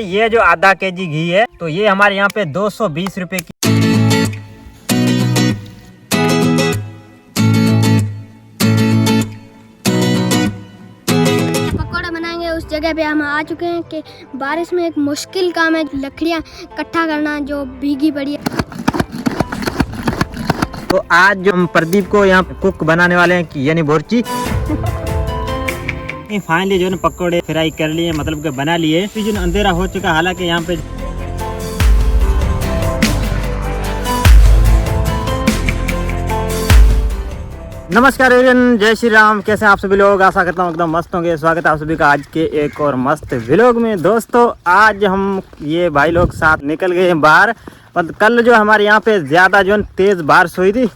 ये जो आधा केजी घी है तो ये हमारे यहाँ पे 220 रुपए की। पकौड़ा बनाएंगे उस जगह पे हम आ चुके हैं कि बारिश में एक मुश्किल काम है लकड़ियाँ इकट्ठा करना जो भीगी पड़ी है। तो आज जो हम प्रदीप को यहाँ कुक बनाने वाले हैं यानी बोरची। फाइनली जो है पकौड़े फ्राई कर लिए, मतलब कि बना लिए। फिर जो अंधेरा हो चुका, हालांकि यहाँ पे नमस्कार एवरीवन, जय श्री राम। कैसे हैं आप सभी लोग? आशा करता हूँ एकदम मस्त होंगे। स्वागत है आप सभी का आज के एक और मस्त व्लॉग में। दोस्तों आज हम ये भाई लोग साथ निकल गए हैं बाहर। पर कल जो हमारे यहाँ पे ज़्यादा जो है तेज़ बारिश हुई थी,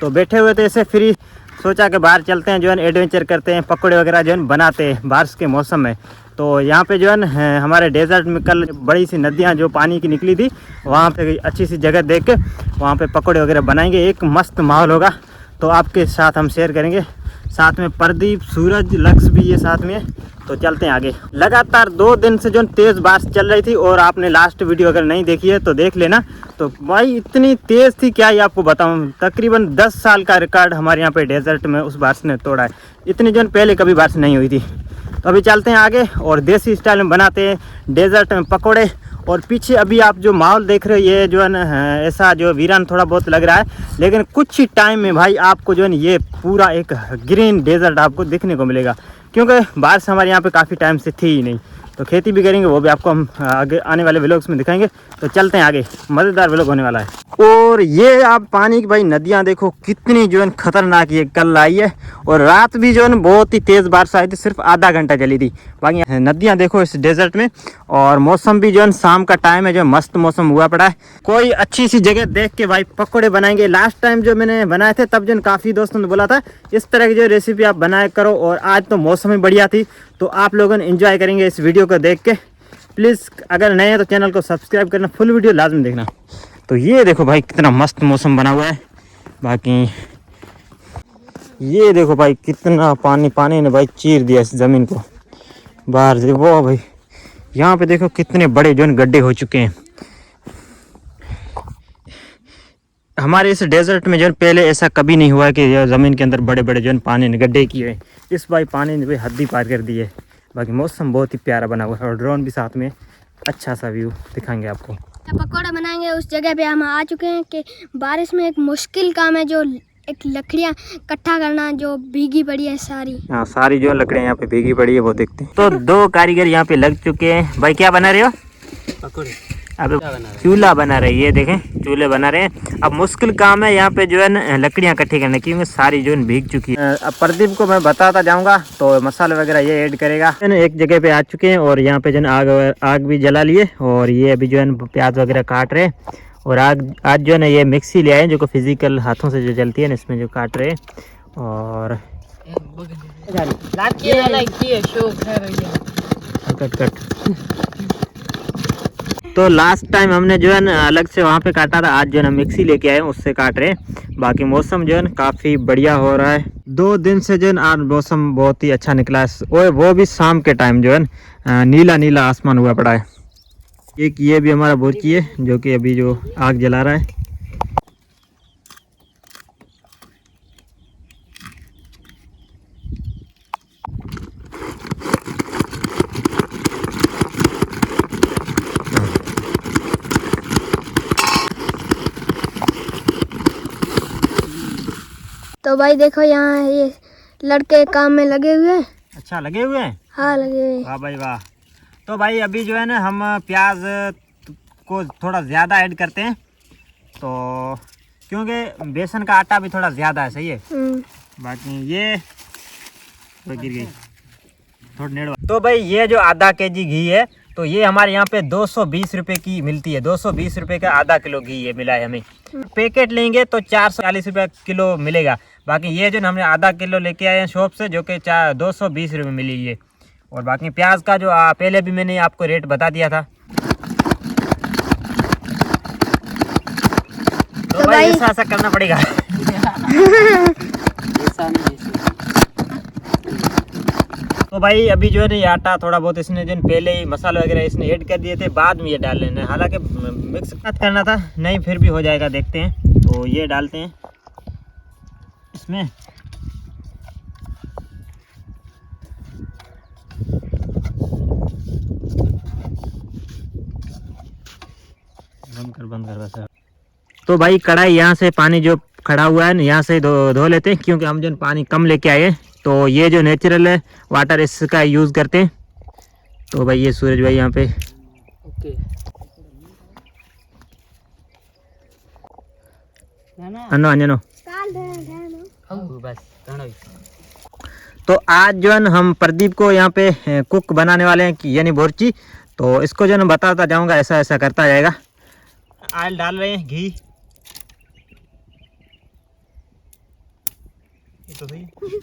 तो बैठे हुए थे ऐसे फ्री, सोचा कि बाहर चलते हैं, जो है एडवेंचर करते हैं, पकौड़े वगैरह जो है बनाते हैं बारिश के मौसम में। तो यहाँ पे जो है हमारे डेजर्ट में कल बड़ी सी नदियाँ जो पानी की निकली थी, वहाँ पे अच्छी सी जगह देख के वहाँ पे पकौड़े वगैरह बनाएंगे। एक मस्त माहौल होगा तो आपके साथ हम शेयर करेंगे। साथ में प्रदीप, सूरज, लक्ष्य भी ये साथ में। तो चलते हैं आगे। लगातार 2 दिन से जो तेज़ बारिश चल रही थी, और आपने लास्ट वीडियो अगर नहीं देखी है तो देख लेना। तो भाई इतनी तेज़ थी क्या ही आपको बताऊं। तकरीबन 10 साल का रिकॉर्ड हमारे यहाँ पे डेजर्ट में उस बारिश ने तोड़ा है। इतनी जो पहले कभी बारिश नहीं हुई थी। तो अभी चलते हैं आगे और देसी स्टाइल में बनाते हैं डेजर्ट में पकौड़े। और पीछे अभी आप जो माहौल देख रहे हो, ये जो है ना ऐसा जो वीरान थोड़ा बहुत लग रहा है, लेकिन कुछ ही टाइम में भाई आपको जो है ना ये पूरा एक ग्रीन डेजर्ट आपको देखने को मिलेगा। क्योंकि बारिश हमारे यहाँ पे काफ़ी टाइम से थी ही नहीं। तो खेती भी करेंगे, वो भी आपको हम आगे आने वाले व्लॉग्स में दिखाएंगे। तो चलते हैं आगे, मज़ेदार व्लॉग होने वाला है। और ये आप पानी की भाई नदियाँ देखो कितनी जो है खतरनाक ये कल आई है। और रात भी जो है बहुत ही तेज़ बारिश आई थी, सिर्फ आधा घंटा चली थी। बाकी नदियाँ देखो इस डेजर्ट में। और मौसम भी जो है शाम का टाइम है, जो मस्त मौसम हुआ पड़ा है। कोई अच्छी सी जगह देख के भाई पकौड़े बनाएंगे। लास्ट टाइम जो मैंने बनाए थे तब जो काफ़ी दोस्तों ने बोला था इस तरह की जो रेसिपी आप बनाया करो। और आज तो मौसम ही बढ़िया थी, तो आप लोगों ने एंजॉय करेंगे इस वीडियो को देख के। प्लीज़ अगर नए हैं तो चैनल को सब्सक्राइब करना, फुल वीडियो लाजमी देखना। तो ये देखो भाई कितना मस्त मौसम बना हुआ है। बाकी ये देखो भाई कितना पानी ने भाई चीर दिया इस ज़मीन को बाहर से। वो भाई यहाँ पे देखो कितने बड़े जो गड्ढे हो चुके हैं। हमारे इस डेजर्ट में जो पहले ऐसा कभी नहीं हुआ कि ज़मीन के अंदर बड़े बड़े जो पानी ने गड्ढे किए हैं। इस भाई पानी ने भाई हद ही पार कर दी है। बाकी मौसम बहुत ही प्यारा बना हुआ है, और ड्रोन भी साथ में अच्छा सा व्यू दिखाएंगे आपको। पकौड़ा बनाएंगे उस जगह पे हम आ चुके हैं कि बारिश में एक मुश्किल काम है जो एक लकड़ियाँ इकट्ठा करना जो भीगी पड़ी है सारी। हाँ, सारी जो लकड़ियाँ यहाँ पे भीगी पड़ी है वो देखते हैं। तो 2 कारीगर यहाँ पे लग चुके हैं। भाई क्या बना रहे हो? पकौड़े। अब चूल्हा बना रहे हैं, ये देखें चूल्हे बना रहे हैं। अब मुश्किल काम है यहाँ पे जो है ना लकड़ियाँ इकट्ठी करने की, क्योंकि सारी जो है भीग चुकी है। अब प्रदीप को मैं बताता जाऊँगा तो मसाले वगैरह ये ऐड करेगा। एक जगह पे आ चुके हैं और यहाँ पे जो है आग भी जला लिए। और ये अभी जो है प्याज वगैरह काट रहे हैं। और आज जो है ना ये मिक्सी ले आए जो कि फिजिकल हाथों से जो चलती है ना, इसमें जो काट रहे हैं। और कट तो लास्ट टाइम हमने जो है ना अलग से वहाँ पे काटा था, आज जो है ना मिक्सी लेके आए उससे काट रहे हैं। बाकी मौसम जो है ना काफ़ी बढ़िया हो रहा है। 2 दिन से जो है आज मौसम बहुत ही अच्छा निकला है। और वो भी शाम के टाइम जो है ना नीला नीला आसमान हुआ पड़ा है। एक ये भी हमारा बोरची है जो कि अभी जो आग जला रहा है। तो भाई देखो यहाँ ये लड़के काम में लगे हुए हैं। अच्छा लगे हुए हैं? हाँ लगे हुए हैं। वाह भाई वाह। तो भाई अभी जो है ना हम प्याज को थोड़ा ज़्यादा ऐड करते हैं, तो क्योंकि बेसन का आटा भी थोड़ा ज़्यादा है। सही है। बाकी ये तो गिर गई थोड़ा नेड़। तो भाई ये जो आधा केजी घी है, तो ये हमारे यहाँ पे 220 रुपए की मिलती है। 220 रुपए का आधा किलो घी ये मिला है हमें। पैकेट लेंगे तो 440 रुपये किलो मिलेगा। बाकी ये जो हमने आधा किलो लेके आए हैं शॉप से, जो कि 220 रुपये मिली ये। और बाकी प्याज का जो पहले भी मैंने आपको रेट बता दिया था। तो भाई ऐसा करना पड़ेगा। तो भाई अभी जो है ना ये आटा थोड़ा बहुत इसने जो है पहले ही मसाला वगैरह इसने ऐड कर दिए थे, बाद में ये डाल लेना है। हालांकि मिक्स करना था, नहीं फिर भी हो जाएगा, देखते हैं। तो ये डालते हैं इसमें। बंद कर वैसे। तो भाई कढ़ाई यहाँ से पानी जो खड़ा हुआ है ना यहाँ से धो लेते हैं, क्योंकि हम जो पानी कम लेके आए हैं। तो ये जो नेचुरल है वाटर इसका यूज़ करते हैं। तो भाई ये सूरज भाई यहाँ पे ओके अनो अंजनो। बस तो आज जो है हम प्रदीप को यहाँ पे कुक बनाने वाले हैं यानी बोरची। तो इसको जो है बताता जाऊँगा, ऐसा ऐसा करता जाएगा। ऑयल डाल रहे हैं, घी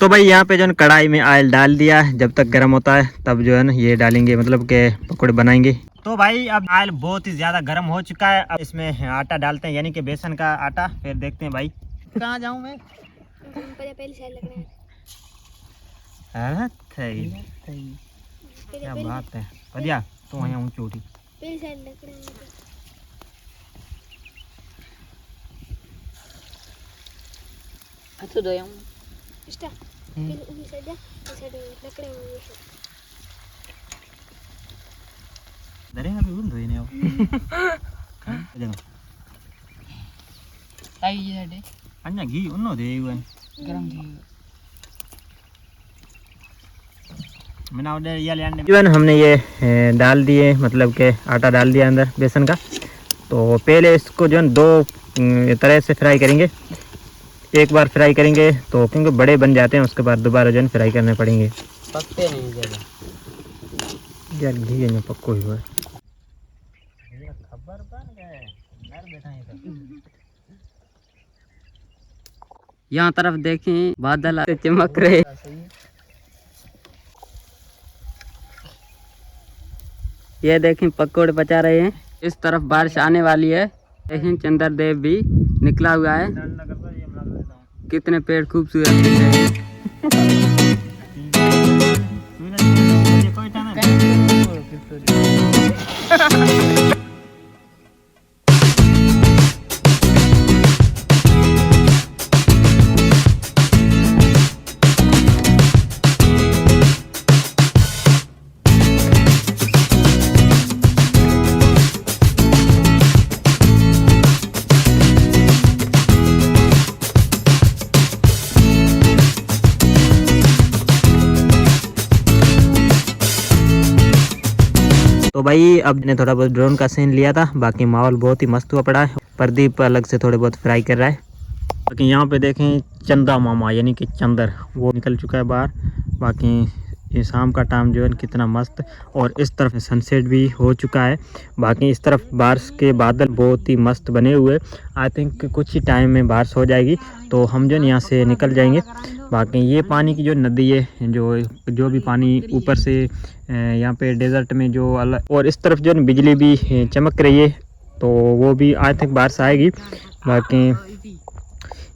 तो भाई यहाँ पे जो है कढ़ाई में ऑयल डाल दिया। जब तक गर्म होता है तब जो है ना ये डालेंगे, मतलब के पकौड़े बनाएंगे। तो भाई अब ऑयल बहुत ही ज़्यादा गर्म हो चुका है। अब इसमें आटा डालते हैं, यानी कि बेसन का आटा। फिर देखते हैं भाई कहाँ जाऊँ मैं। पहले साइड लग क्या बात है बढ़िया। तो यहाँ ऊँची उठी पहले साइड लग रहे हैं। अच्छा दो स्टार्ट फिर उसी साइड जा, इस साइड लकड़े में ये सब। दरे अभी उन धोई नहीं आओ। देखो आई ये दे अन्ना घी उन्नो दे हुए गरम घी मैंने ऑर्डर ये ले आने। जीवन हमने ये डाल दिए, मतलब के आटा डाल दिया अंदर बेसन का। तो पहले इसको जो है दो तरह से फ्राई करेंगे। एक बार फ्राई करेंगे तो क्योंकि बड़े बन जाते हैं, उसके बाद दोबारा जो है फ्राई करने पड़ेंगे। पकते नहीं ज़्यादा यार घी में पक्को हुआ है। यहाँ तरफ देखें बादल चमक रहे। ये देखें पकौड़े पचा रहे हैं। इस तरफ बारिश आने वाली है। देखें चंद्रदेव भी निकला हुआ है। कितने पेड़ खूबसूरत दिख रहे हैं। तो भाई अब ने थोड़ा बहुत ड्रोन का सीन लिया था, बाकी माहौल बहुत ही मस्त हुआ पड़ा है। प्रदीप अलग से थोड़े बहुत फ्राई कर रहा है। बाकी यहाँ पे देखें चंदा मामा यानी कि चंदर वो निकल चुका है बाहर। बाकी ये शाम का टाइम जो है कितना मस्त, और इस तरफ सनसेट भी हो चुका है। बाकी इस तरफ बारिश के बादल बहुत ही मस्त बने हुए। आई थिंक कुछ ही टाइम में बारिश हो जाएगी तो हम जो है यहाँ से निकल जाएंगे। बाकी ये पानी की जो नदी है, जो भी पानी ऊपर से यहाँ पे डेजर्ट में जो अलग, और इस तरफ जो है बिजली भी चमक रही है, तो वो भी आई थिंक बारिश आएगी। बाकी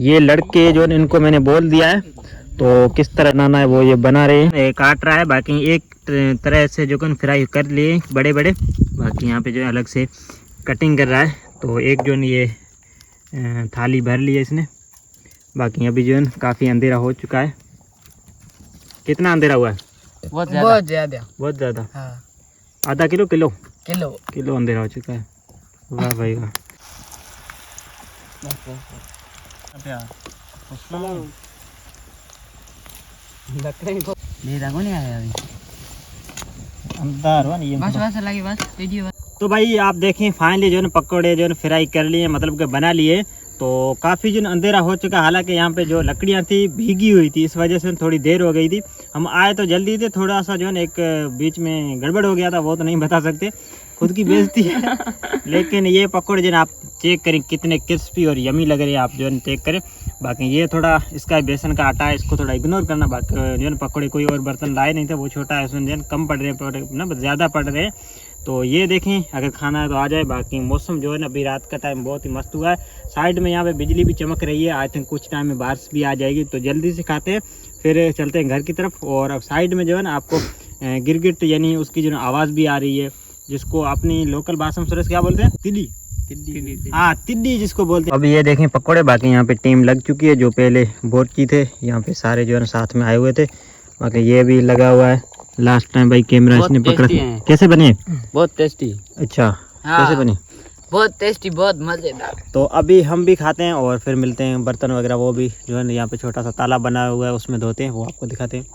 ये लड़के जो है इनको मैंने बोल दिया है, तो किस तरह बनाना है वो ये बना रहे हैं। काट रहा है, बाकी एक तरह से जो है फ्राई कर लिए बड़े बड़े। बाकी यहाँ पे जो है अलग से कटिंग कर रहा है। तो एक जो है ये थाली भर ली है इसने। बाकी अभी जो है काफ़ी अंधेरा हो चुका है। कितना अंधेरा हुआ है? बहुत ज़्यादा बहुत ज़्यादा। हाँ। आधा किलो किलो अंधेरा हो चुका है। वाह भाई वाह। तो भाई आप देखें फाइनली जो है पकौड़े जो है फ्राई कर लिए, मतलब कि बना लिए। तो काफ़ी जो अंधेरा हो चुका, हालांकि यहाँ पे जो लकड़ियाँ थी भीगी हुई थी, इस वजह से थोड़ी देर हो गई थी। हम आए तो जल्दी थे, थोड़ा सा जो है एक बीच में गड़बड़ हो गया था, वो तो नहीं बता सकते, खुद की बेइज्जती है। लेकिन ये पकौड़े जो है आप चेक करें कितने क्रिस्पी और यमी लग रहे हैं, आप जो है चेक करें। बाकी ये थोड़ा इसका बेसन का आटा है, इसको थोड़ा इग्नोर करना। बाकी जो है पकौड़े कोई और बर्तन लाए नहीं थे, वो छोटा है, उसमें जो है कम पड़ रहे हैं ना, ज़्यादा पड़ रहे हैं। तो ये देखें, अगर खाना है तो आ जाए। बाकी मौसम जो है ना अभी रात का टाइम बहुत ही मस्त हुआ है। साइड में यहाँ पे बिजली भी चमक रही है। आई थिंक कुछ टाइम में बारिश भी आ जाएगी, तो जल्दी से खाते हैं फिर चलते हैं घर की तरफ। और अब साइड में जो है ना आपको गिरगिट यानी उसकी जो आवाज़ भी आ रही है, जिसको अपनी लोकल भाषा में सुरेश क्या बोलते हैं, तिड्डी। हाँ, तिड्डी जिसको बोलते हैं। अभी ये देखें पकौड़े, बाकी यहाँ पे टीम लग चुकी है। जो पहले बोट की थे यहाँ पे सारे जो है ना साथ में आए हुए थे। बाकी ये भी लगा हुआ है। लास्ट टाइम भाई कैमरा इसने पकड़ा। कैसे बने? बहुत टेस्टी। अच्छा, हाँ, कैसे बने? बहुत टेस्टी, बहुत मजेदार। तो अभी हम भी खाते हैं और फिर मिलते हैं। बर्तन वगैरह वो भी जो है ना यहाँ पे छोटा सा तालाब बना हुआ है, उसमें धोते हैं, वो आपको दिखाते हैं।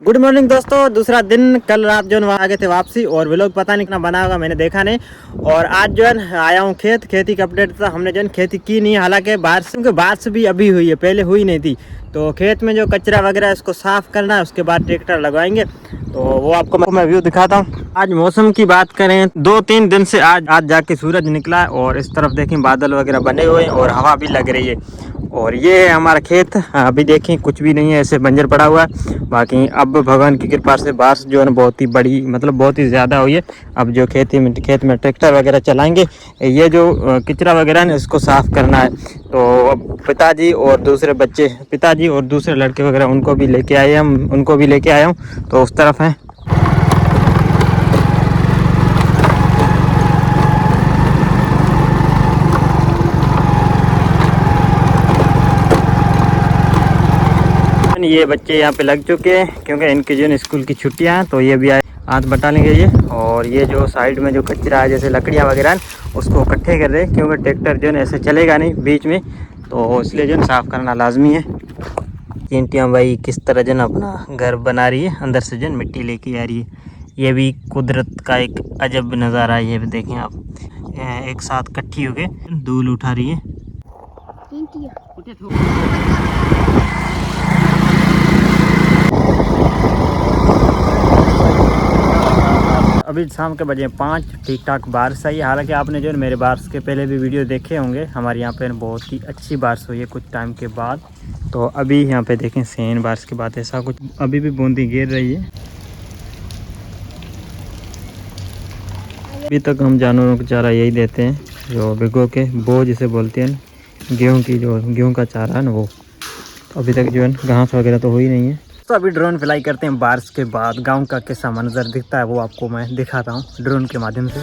गुड मॉर्निंग दोस्तों, दूसरा दिन। कल रात जो है वहाँ आ गए थे वापसी, और व्लॉग पता नहीं कितना बना होगा, मैंने देखा नहीं। और आज जो है आया हूँ खेत। खेती का अपडेट था, हमने जो है खेती की नहीं, हालांकि बारिश भी अभी हुई है, पहले हुई नहीं थी। तो खेत में जो कचरा वगैरह है उसको साफ़ करना है, उसके बाद ट्रैक्टर लगवाएंगे। तो वो आपको मैं व्यू दिखाता हूँ। आज मौसम की बात करें, 2-3 दिन से आज जाके सूरज निकला है, और इस तरफ देखें बादल वगैरह बने हुए हैं और हवा भी लग रही है। और ये है हमारा खेत। अभी देखें कुछ भी नहीं है, ऐसे बंजर पड़ा हुआ है। बाकी अब भगवान की कृपा से बारिश जो है ना बहुत ही बड़ी, मतलब बहुत ही ज़्यादा हुई है। अब जो खेत में ट्रैक्टर वगैरह चलाएंगे, ये जो कचरा वगैरह है इसको साफ़ करना है। तो पिताजी और दूसरे बच्चे, पिताजी और दूसरे लड़के वगैरह उनको भी लेके आए हम, उनको भी लेके आया हूँ, तो उस तरफ हैं। ये बच्चे यहाँ पे लग चुके हैं, क्योंकि इनकी जो स्कूल की छुट्टियाँ हैं, तो ये भी आए हाथ बटा लेंगे ये। और ये जो साइड में जो कचरा है, जैसे लकड़ियाँ वगैरह, उसको इकट्ठे कर रहे हैं, क्योंकि ट्रैक्टर जो है ऐसे चलेगा नहीं बीच में, तो इसलिए जो है साफ़ करना लाजमी है। चींटियाँ भाई किस तरह जो है अपना घर बना रही है, अंदर से जो है मिट्टी लेके आ रही है। ये भी कुदरत का एक अजब नज़ारा है। ये भी देखें आप, एक साथ इकट्ठी होके धूल उठा रही है। अभी शाम के बजे 5, ठीक ठाक बारिश आई। हालांकि आपने जो है मेरे बारिश के पहले भी वीडियो देखे होंगे, हमारे यहाँ पे बहुत ही अच्छी बारिश हुई है कुछ टाइम के बाद। तो अभी यहाँ पे देखें सेन बारिश के बाद ऐसा कुछ, अभी भी बूंदी गिर रही है। अभी तक हम जानवरों को चारा यही देते हैं, जो भिगो के बो जिसे बोलते हैं, गेहूँ की जो गेहूँ का चारा है ना वो। तो अभी तक जो है घास वगैरह तो हुई नहीं है। तो अभी ड्रोन फ्लाई करते हैं। बारिश के बाद गांव का कैसा मंजर दिखता है वो आपको मैं दिखाता हूं ड्रोन के माध्यम से।